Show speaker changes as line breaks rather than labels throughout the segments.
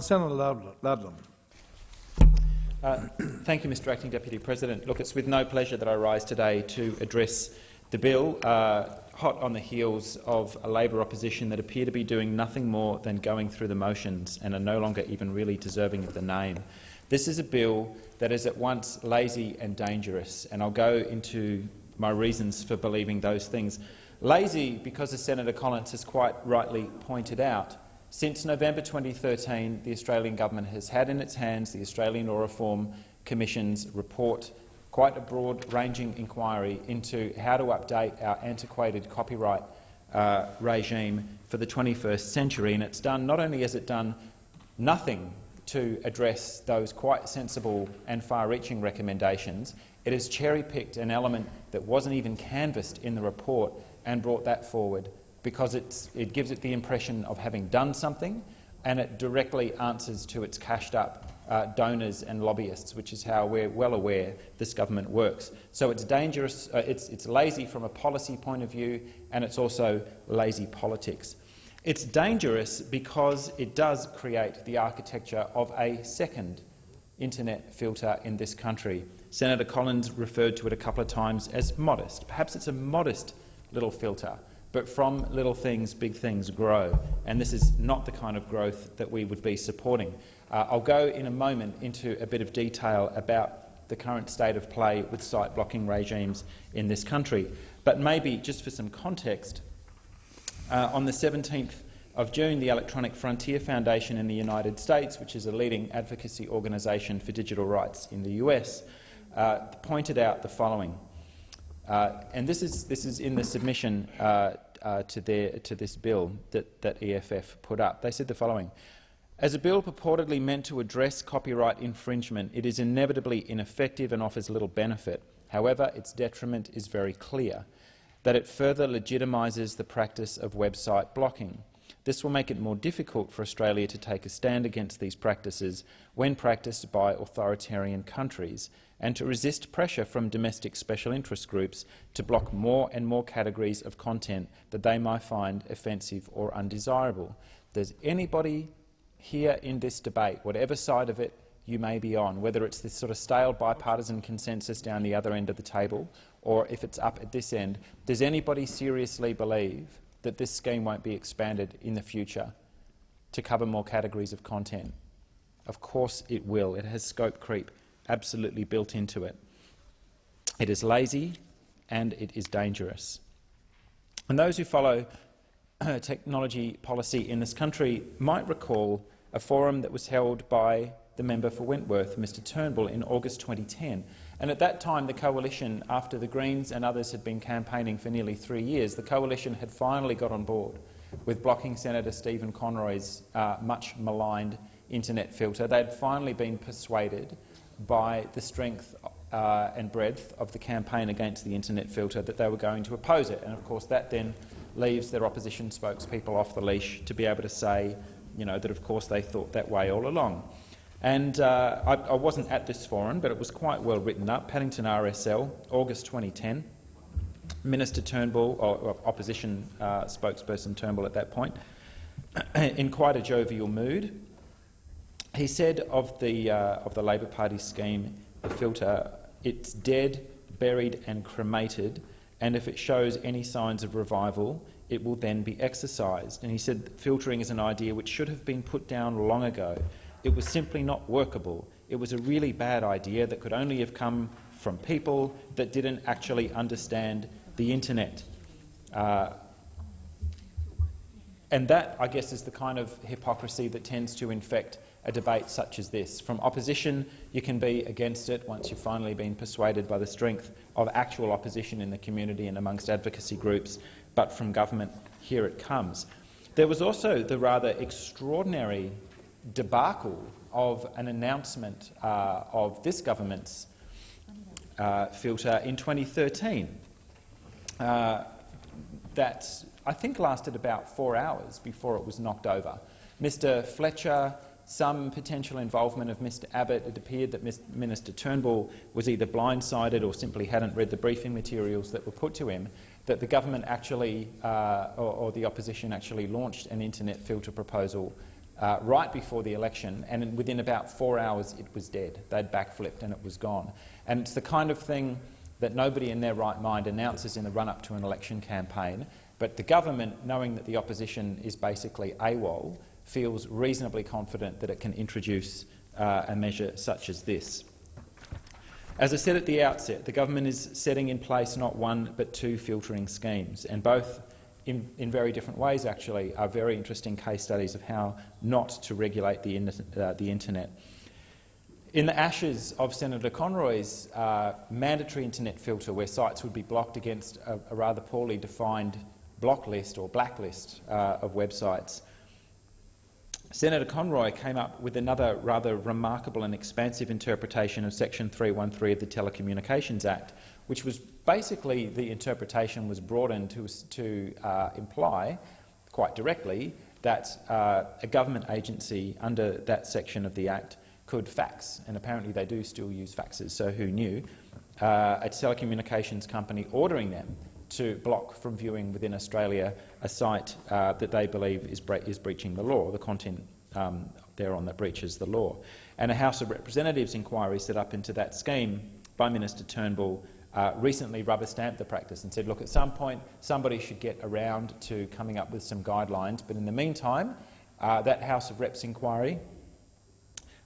Senator Ludlam.
Thank you, Mr Acting Deputy President. Look, it's with no pleasure that I rise today to address the bill, hot on the heels of a Labor opposition that appear to be doing nothing more than going through the motions and are no longer even really deserving of the name. This is a bill that is at once lazy and dangerous, and I'll go into my reasons for believing those things. Lazy because, as Senator Collins has quite rightly pointed out, since November 2013, the Australian government has had in its hands the Australian Law Reform Commission's report, quite a broad-ranging inquiry into how to update our antiquated copyright regime for the 21st century. And it's done, not only has it done nothing to address those quite sensible and far-reaching recommendations, it has cherry-picked an element that wasn't even canvassed in the report and brought that forward, because it gives it the impression of having done something, and it directly answers to its cashed-up donors and lobbyists, which is how we're well aware this government works. So it's dangerous, it's lazy from a policy point of view, and it's also lazy politics. It's dangerous because it does create the architecture of a second internet filter in this country. Senator Collins referred to it a couple of times as modest. Perhaps it's a modest little filter, but from little things, big things grow, and this is not the kind of growth that we would be supporting. I'll go in a moment into a bit of detail about the current state of play with site blocking regimes in this country, but maybe just for some context, on the 17th of June, the Electronic Frontier Foundation in the United States, which is a leading advocacy organisation for digital rights in the US, pointed out the following. And this is in the submission to this bill that EFF put up. They said the following: as a bill purportedly meant to address copyright infringement, it is inevitably ineffective and offers little benefit. However, its detriment is very clear, that it further legitimises the practice of website blocking. This will make it more difficult for Australia to take a stand against these practices when practiced by authoritarian countries, and to resist pressure from domestic special interest groups to block more and more categories of content that they might find offensive or undesirable. Does anybody here in this debate, whatever side of it you may be on, whether it's this sort of stale bipartisan consensus down the other end of the table or if it's up at this end, does anybody seriously believe that this scheme won't be expanded in the future to cover more categories of content? Of course it will. It has scope creep absolutely built into it. It is lazy and it is dangerous. And those who follow technology policy in this country might recall a forum that was held by the member for Wentworth, Mr Turnbull, in August 2010. And at that time, the Coalition, after the Greens and others had been campaigning for nearly 3 years, the Coalition had finally got on board with blocking Senator Stephen Conroy's much maligned internet filter. They had finally been persuaded by the strength and breadth of the campaign against the internet filter that they were going to oppose it. And of course that then leaves their opposition spokespeople off the leash to be able to say, that of course they thought that way all along. And I wasn't at this forum, but it was quite well written up. Paddington RSL, August 2010. Minister Turnbull, or opposition spokesperson Turnbull at that point, in quite a jovial mood, he said of the Labor Party scheme, the filter, it's dead, buried and cremated, and if it shows any signs of revival, it will then be exercised. And he said filtering is an idea which should have been put down long ago. It was simply not workable. It was a really bad idea that could only have come from people that didn't actually understand the internet. And that, I guess, is the kind of hypocrisy that tends to infect a debate such as this. From opposition, you can be against it once you've finally been persuaded by the strength of actual opposition in the community and amongst advocacy groups, but from government, here it comes. There was also the rather extraordinary debacle of an announcement of this government's filter in 2013 that I think lasted about 4 hours before it was knocked over. Mr Fletcher, some potential involvement of Mr Abbott. It appeared that Minister Turnbull was either blindsided or simply hadn't read the briefing materials that were put to him, that the government actually, or the opposition actually launched an internet filter proposal right before the election, and within about 4 hours it was dead. They'd backflipped and it was gone. And it's the kind of thing that nobody in their right mind announces in the run-up to an election campaign, but the government, knowing that the opposition is basically AWOL, feels reasonably confident that it can introduce a measure such as this. As I said at the outset, the government is setting in place not one but two filtering schemes, and both, in very different ways actually, are very interesting case studies of how not to regulate the internet. In the ashes of Senator Conroy's mandatory internet filter, where sites would be blocked against a rather poorly defined block list or blacklist of websites, Senator Conroy came up with another rather remarkable and expansive interpretation of Section 313 of the Telecommunications Act, which was basically, the interpretation was broadened to imply, quite directly, that a government agency under that section of the Act could fax, and apparently they do still use faxes, so who knew, a telecommunications company ordering them to block from viewing within Australia a site that they believe is breaching the law, the content thereon that breaches the law. And a House of Representatives inquiry set up into that scheme by Minister Turnbull recently rubber-stamped the practice and said, look, at some point somebody should get around to coming up with some guidelines, but in the meantime that House of Reps inquiry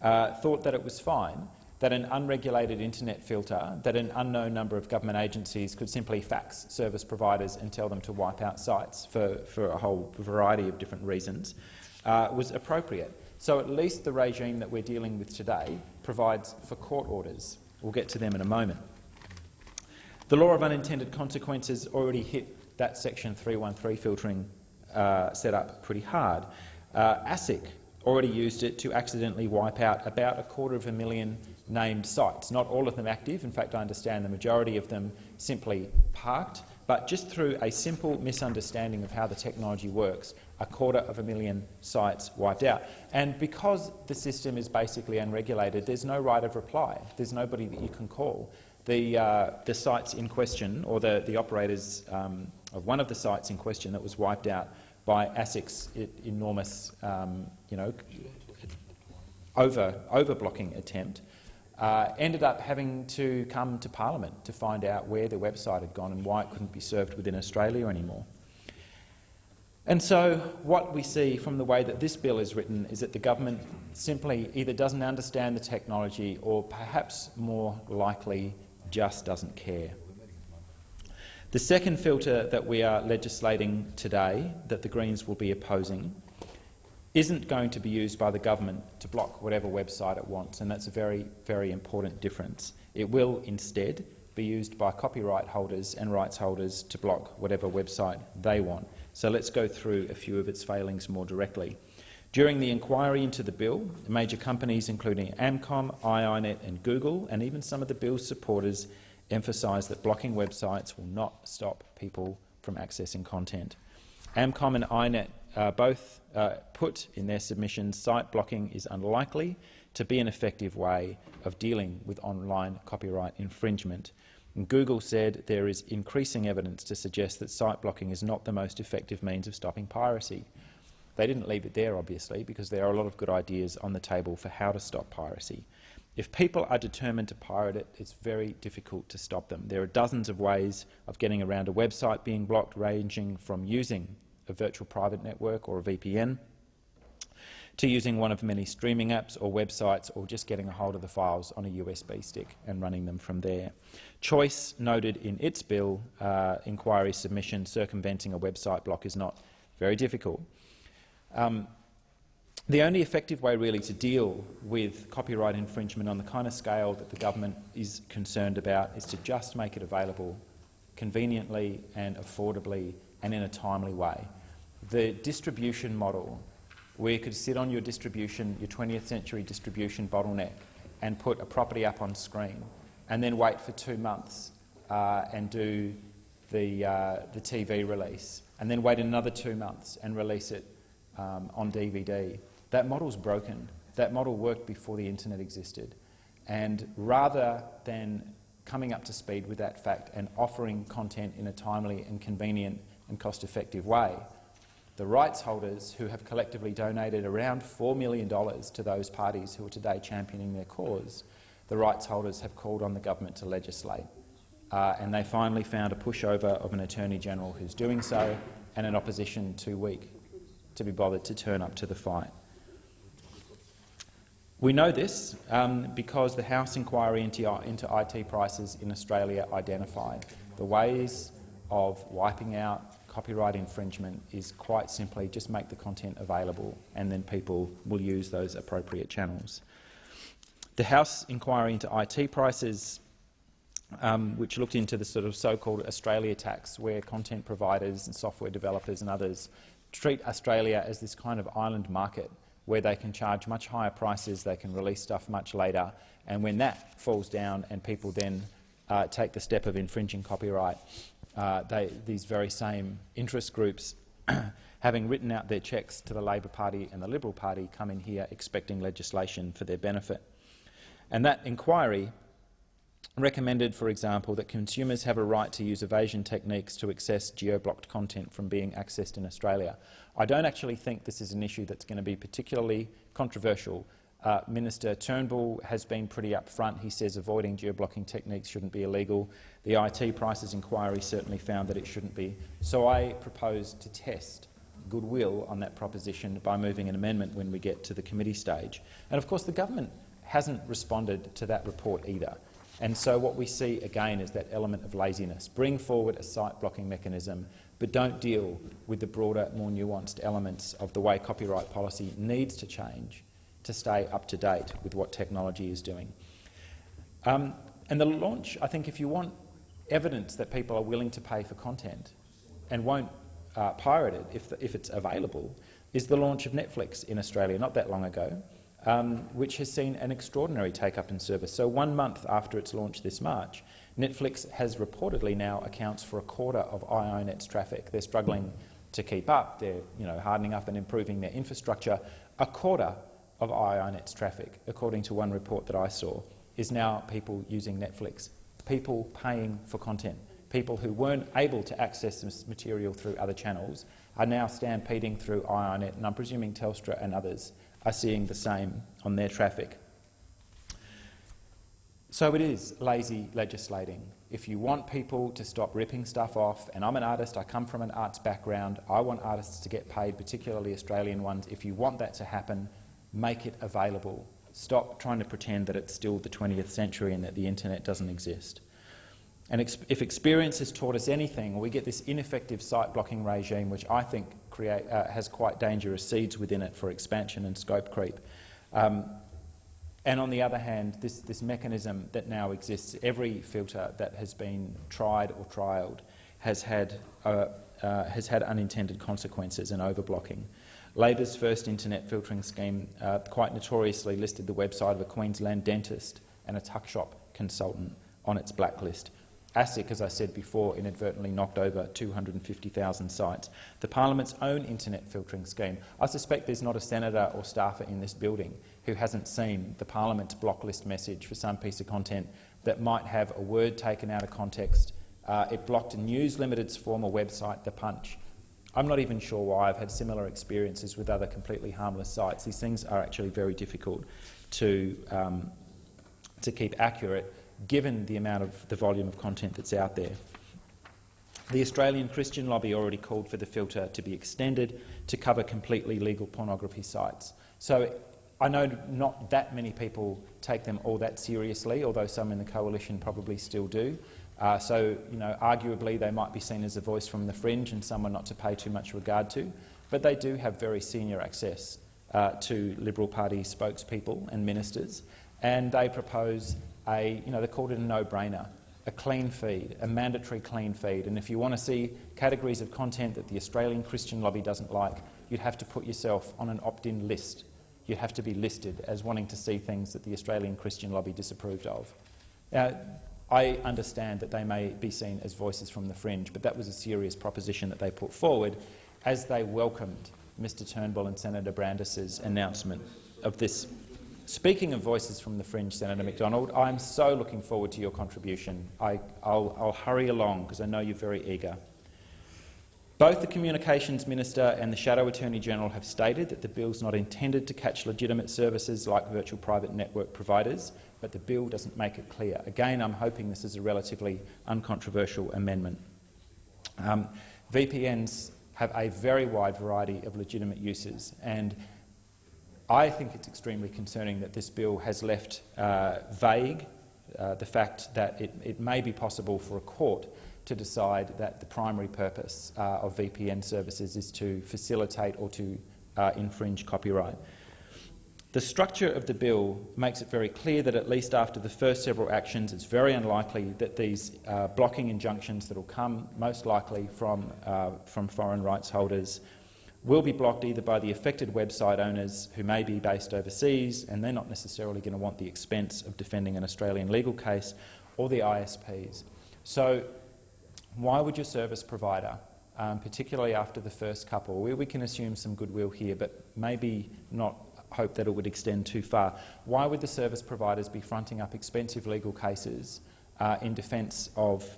thought that it was fine that an unregulated internet filter, that an unknown number of government agencies could simply fax service providers and tell them to wipe out sites for a whole variety of different reasons, was appropriate. So at least the regime that we're dealing with today provides for court orders. We'll get to them in a moment. The law of unintended consequences already hit that Section 313 filtering setup pretty hard. ASIC already used it to accidentally wipe out about 250,000 named sites, not all of them active. In fact, I understand the majority of them simply parked, but just through a simple misunderstanding of how the technology works, 250,000 sites wiped out. And because the system is basically unregulated, there's no right of reply. There's nobody that you can call. The sites in question, or the operators of one of the sites in question that was wiped out by ASIC's enormous, over-blocking attempt, ended up having to come to Parliament to find out where the website had gone and why it couldn't be served within Australia anymore. And so what we see from the way that this bill is written is that the government simply either doesn't understand the technology or, perhaps more likely, just doesn't care. The second filter that we are legislating today, that the Greens will be opposing, isn't going to be used by the government to block whatever website it wants, and that's a very, very important difference. It will instead be used by copyright holders and rights holders to block whatever website they want. So let's go through a few of its failings more directly. During the inquiry into the bill, major companies including Amcom, iiNet and Google, and even some of the bill's supporters, emphasised that blocking websites will not stop people from accessing content. Amcom and iiNet both put in their submissions site blocking is unlikely to be an effective way of dealing with online copyright infringement. And Google said there is increasing evidence to suggest that site blocking is not the most effective means of stopping piracy. They didn't leave it there, obviously, because there are a lot of good ideas on the table for how to stop piracy. If people are determined to pirate it, it's very difficult to stop them. There are dozens of ways of getting around a website being blocked, ranging from using a virtual private network or a VPN, to using one of many streaming apps or websites, or just getting a hold of the files on a USB stick and running them from there. Choice noted in its bill inquiry submission circumventing a website block is not very difficult. The only effective way really to deal with copyright infringement on the kind of scale that the government is concerned about is to just make it available conveniently and affordably and in a timely way. The distribution model, where you could sit on your 20th century distribution bottleneck and put a property up on screen and then wait for 2 months and do the TV release, and then wait another 2 months and release it on DVD. That model's broken. That model worked before the internet existed. And rather than coming up to speed with that fact and offering content in a timely and convenient and cost-effective way, The rights holders, who have collectively donated around $4 million to those parties who are today championing their cause, the rights holders have called on the government to legislate. And they finally found a pushover of an Attorney-General who's doing so, and an opposition too weak to be bothered to turn up to the fight. We know this because the House inquiry into IT prices in Australia identified the ways of wiping out copyright infringement is quite simply just make the content available, and then people will use those appropriate channels. The House inquiry into IT prices, which looked into the sort of so-called Australia tax, where content providers and software developers and others treat Australia as this kind of island market where they can charge much higher prices, they can release stuff much later, and when that falls down and people then take the step of infringing copyright, these very same interest groups, having written out their cheques to the Labor Party and the Liberal Party, come in here expecting legislation for their benefit. And that inquiry recommended, for example, that consumers have a right to use evasion techniques to access geo-blocked content from being accessed in Australia. I don't actually think this is an issue that's going to be particularly controversial. Minister Turnbull has been pretty upfront. He says avoiding geo-blocking techniques shouldn't be illegal. The IT prices inquiry certainly found that it shouldn't be. So I propose to test goodwill on that proposition by moving an amendment when we get to the committee stage. And of course the government hasn't responded to that report either. And so what we see again is that element of laziness. Bring forward a site blocking mechanism, but don't deal with the broader, more nuanced elements of the way copyright policy needs to change to stay up to date with what technology is doing. And the launch, I think if you want evidence that people are willing to pay for content and won't pirate it if it's available, is the launch of Netflix in Australia not that long ago, which has seen an extraordinary take-up in service. So 1 month after its launch this March, Netflix has reportedly now accounts for a quarter of iiNet's traffic. They're struggling to keep up. They're hardening up and improving their infrastructure. A quarter of iiNet's traffic, according to one report that I saw, is now people using Netflix, people paying for content. People who weren't able to access this material through other channels are now stampeding through iiNet, and I'm presuming Telstra and others are seeing the same on their traffic. So it is lazy legislating. If you want people to stop ripping stuff off, and I'm an artist, I come from an arts background, I want artists to get paid, particularly Australian ones. If you want that to happen, make it available. Stop trying to pretend that it's still the 20th century and that the internet doesn't exist. And if experience has taught us anything, we get this ineffective site blocking regime, which I think has quite dangerous seeds within it for expansion and scope creep. And on the other hand, this mechanism that now exists, every filter that has been tried or trialled has had unintended consequences and overblocking. Labor's first internet filtering scheme quite notoriously listed the website of a Queensland dentist and a tuck shop consultant on its blacklist. ASIC, as I said before, inadvertently knocked over 250,000 sites. The Parliament's own internet filtering scheme. I suspect there's not a senator or staffer in this building who hasn't seen the Parliament's block list message for some piece of content that might have a word taken out of context. It blocked News Limited's former website, The Punch. I'm not even sure why. I've had similar experiences with other completely harmless sites. These things are actually very difficult to keep accurate, given the amount of the volume of content that's out there. The Australian Christian Lobby already called for the filter to be extended to cover completely legal pornography sites. So I know not that many people take them all that seriously, although some in the coalition probably still do. So arguably they might be seen as a voice from the fringe and someone not to pay too much regard to, but they do have very senior access to Liberal Party spokespeople and ministers, and they propose they called it a no-brainer, a clean feed, a mandatory clean feed. And if you want to see categories of content that the Australian Christian Lobby doesn't like, you'd have to put yourself on an opt-in list. You'd have to be listed as wanting to see things that the Australian Christian Lobby disapproved of. Now, I understand that they may be seen as voices from the fringe, but that was a serious proposition that they put forward as they welcomed Mr Turnbull and Senator Brandis's announcement of this. Speaking of voices from the fringe, Senator McDonald, I'm so looking forward to your contribution. I'll hurry along because I know you're very eager. Both the Communications Minister and the Shadow Attorney-General have stated that the bill is not intended to catch legitimate services like virtual private network providers, but the bill doesn't make it clear. Again, I'm hoping this is a relatively uncontroversial amendment. VPNs have a very wide variety of legitimate uses, and I think it's extremely concerning that this bill has left vague the fact that it may be possible for a court to decide that the primary purpose of VPN services is to facilitate or to infringe copyright. The structure of the bill makes it very clear that at least after the first several actions, it's very unlikely that these blocking injunctions that will come, most likely from foreign rights holders, will be blocked either by the affected website owners who may be based overseas and they're not necessarily going to want the expense of defending an Australian legal case, or the ISPs. So why would your service provider, particularly after the first couple, we can assume some goodwill here, but maybe not hope that it would extend too far, why would the service providers be fronting up expensive legal cases in defence of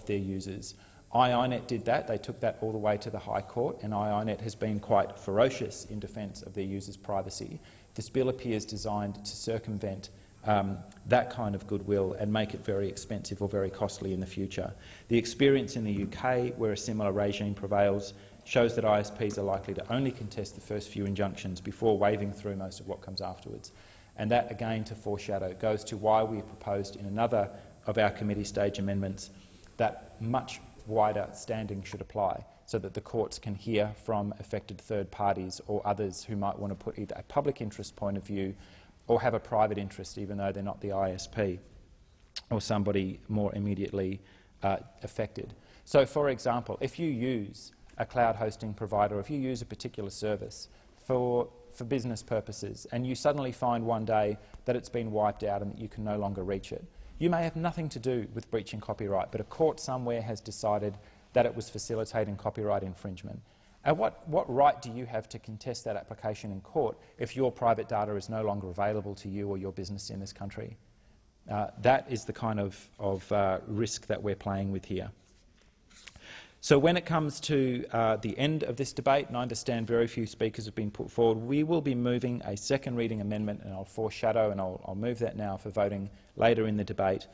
their users? iiNet did that. They took that all the way to the High Court, and iiNet has been quite ferocious in defence of their users' privacy. This bill appears designed to circumvent that kind of goodwill and make it very expensive or very costly in the future. The experience in the UK, where a similar regime prevails, shows that ISPs are likely to only contest the first few injunctions before waving through most of what comes afterwards. And that, again, to foreshadow, goes to why we proposed in another of our committee stage amendments that much wider standing should apply, so that the courts can hear from affected third parties or others who might want to put either a public interest point of view or have a private interest, even though they're not the ISP or somebody more immediately affected. So, for example, if you use a cloud hosting provider, or if you use a particular service for business purposes and you suddenly find one day that it's been wiped out and that you can no longer reach it, you may have nothing to do with breaching copyright, but a court somewhere has decided that it was facilitating copyright infringement. And what right do you have to contest that application in court if your private data is no longer available to you or your business in this country? That is the kind of risk that we're playing with here. So when it comes to the end of this debate, and I understand very few speakers have been put forward, we will be moving a second reading amendment, and I'll foreshadow, and I'll move that now for voting later in the debate,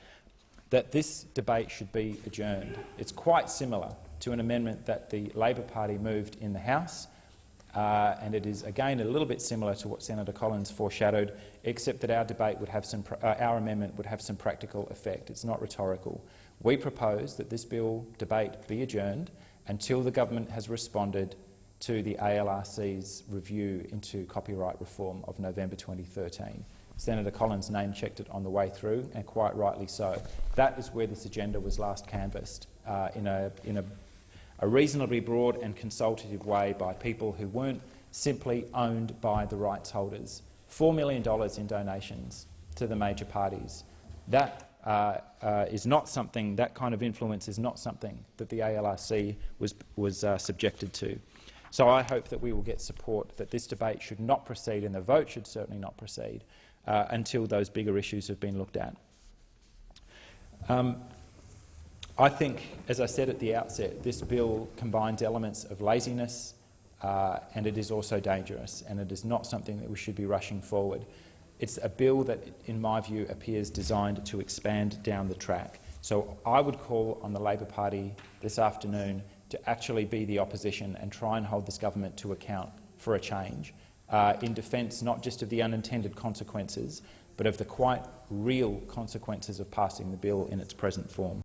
that this debate should be adjourned. It's quite similar to an amendment that the Labor Party moved in the House, and it is again a little bit similar to what Senator Collins foreshadowed, except that our amendment would have some practical effect. It's not rhetorical. We propose that this bill debate be adjourned until the government has responded to the ALRC's review into copyright reform of November 2013. Senator Collins name-checked it on the way through, and quite rightly so. That is where this agenda was last canvassed, in a reasonably broad and consultative way by people who weren't simply owned by the rights holders. $4 million in donations to the major parties. That is not something, that kind of influence is not something that the ALRC was subjected to. So I hope that we will get support that this debate should not proceed, and the vote should certainly not proceed until those bigger issues have been looked at. I think, as I said at the outset, this bill combines elements of laziness and it is also dangerous, and it is not something that we should be rushing forward. It's a bill that, in my view, appears designed to expand down the track. So I would call on the Labor Party this afternoon to actually be the opposition and try and hold this government to account for a change, in defence not just of the unintended consequences, but of the quite real consequences of passing the bill in its present form.